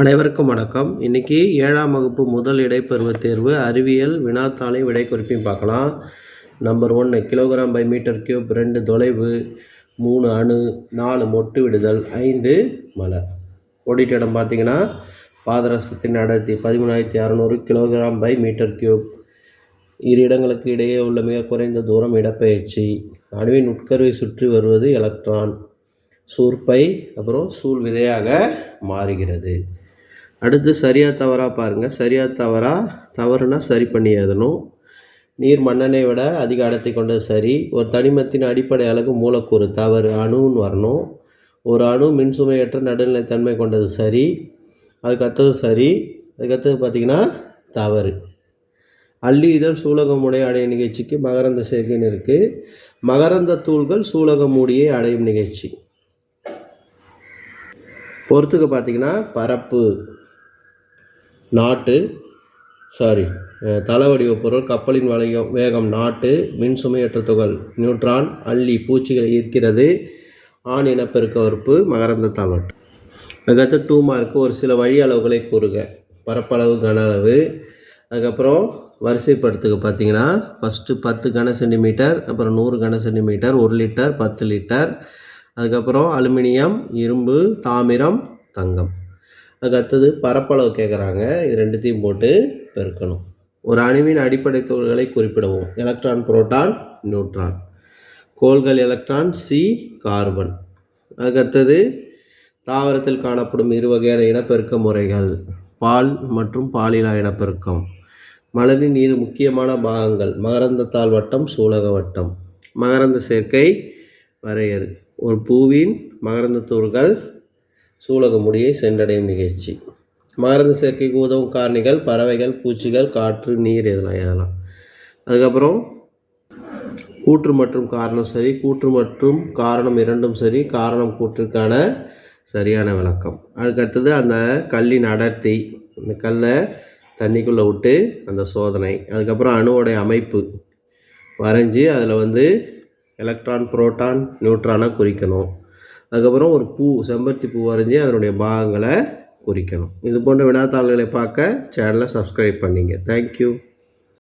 அனைவருக்கும் வணக்கம். இன்றைக்கி 7ஆம் வகுப்பு முதல் இடைப்பருவத் தேர்வு அறிவியல் வினாத்தாளை விடை குறிப்பையும் பார்க்கலாம். Number 1 kilogram per metre cube, 2 தொலைவு, 3 அணு, 4 மொட்டு விடுதல், 5 மலர். ஓடிட்ட இடம் பார்த்திங்கன்னா பாதரசத்தின் அடர்த்தி 13,600 கிலோகிராம் பை மீட்டர் கியூப். இரு இடங்களுக்கு இடையே உள்ள மிக குறைந்த தூரம் இடப்பெயர்ச்சி. அணுவின் உட்கருவை சுற்றி வருவது எலக்ட்ரான். சூர்பை அப்புறம் சூழ் விதையாக மாறுகிறது. அடுத்து சரியாக தவறாக பாருங்கள். சரியாக தவறுனா சரி பண்ணி எழுதணும். நீர் மண்ணெண்ணை விட அதிக அடர்த்தி கொண்டது சரி. ஒரு தனிமத்தின் அடிப்படை அலகு மூலக்கூறு தவறு, அணுன்னு வரணும். ஒரு அணு மின்சுமையற்ற நடுநிலைத்தன்மை கொண்டது சரி. அதுக்கடுத்தது சரி. அதுக்கடுத்தது பார்த்திங்கன்னா தவறு. அள்ளி இதழ் சூலக மூடியை அடையும் நிகழ்ச்சிக்கு மகரந்த சேர்க்கைன்னு இருக்குது. மகரந்த தூள்கள் சூலக மூடியை அடையும் நிகழ்ச்சி. பொறுத்துக்க பார்த்திங்கன்னா பரப்பு, நாட்டு தளவடிவ பொருள், கப்பலின் வேகம் நாட்டு, மின்சுமையற்ற துகள் நியூட்ரான், அள்ளி பூச்சிகளை ஈர்க்கிறது, ஆண் இனப்பெருக்க உறுப்பு மகரந்த தாழ்வட்டம். அதுக்கடுத்து 2 மார்க்கு ஒரு சில வழி அளவுகளை கூறுக. பரப்பளவு, கன அளவு. அதுக்கப்புறம் வரிசைப்படுத்துக பார்த்திங்கன்னா ஃபஸ்ட்டு 10 கன சென்டிமீட்டர், அப்புறம் 100 கன சென்டிமீட்டர், 1 லிட்டர், 10 லிட்டர். அதுக்கப்புறம் அலுமினியம், இரும்பு, தாமிரம், தங்கம். அதுக்கடுத்தது பரப்பளவு கேட்குறாங்க. இது ரெண்டுத்தையும் போட்டு பெருக்கணும். ஒரு அணுவின் அடிப்படை துகள்களை குறிப்பிடவும். Electron, proton, neutron. கோள்கள் எலக்ட்ரான், சி கார்பன். அதுக்கடுத்தது தாவரத்தில் காணப்படும் 2 வகையான இனப்பெருக்க முறைகள், பால் மற்றும் பாலிலா இனப்பெருக்கம். மலரின் 2 முக்கியமான பாகங்கள், மகரந்த தாள் வட்டம், சூலக வட்டம். மகரந்த சேர்க்கை வரையறு. ஒரு பூவின் மகரந்த தூள்கள் சூலக முடியை சென்றடையும் நிகழ்ச்சி. மகரந்த சேர்க்கைக்கு உதவும் காரணிகள் பறவைகள், பூச்சிகள், காற்று, நீர் எதெல்லாம். அதுக்கப்புறம் கூற்று மற்றும் காரணம் சரி, கூற்று மற்றும் காரணம் இரண்டும் சரி, காரணம் கூற்றிற்கான சரியான விளக்கம். அதுக்கடுத்தது அந்த கல்லின் அடர்த்தி, அந்த கல்லை தண்ணிக்குள்ளே விட்டு அந்த சோதனை. அதுக்கப்புறம் அணுவோடைய அமைப்பு வரைஞ்சி அதில் எலக்ட்ரான், புரோட்டான், நியூட்ரானை குறிக்கணும். அதுக்கப்புறம் ஒரு பூ, செம்பருத்தி பூ வரைஞ்சி அதனுடைய பாகங்களை குறிக்கணும். இது போன்ற வினாத்தாள்களை பார்க்க சேனலை சப்ஸ்கிரைப் பண்ணிங்க. தேங்க்யூ.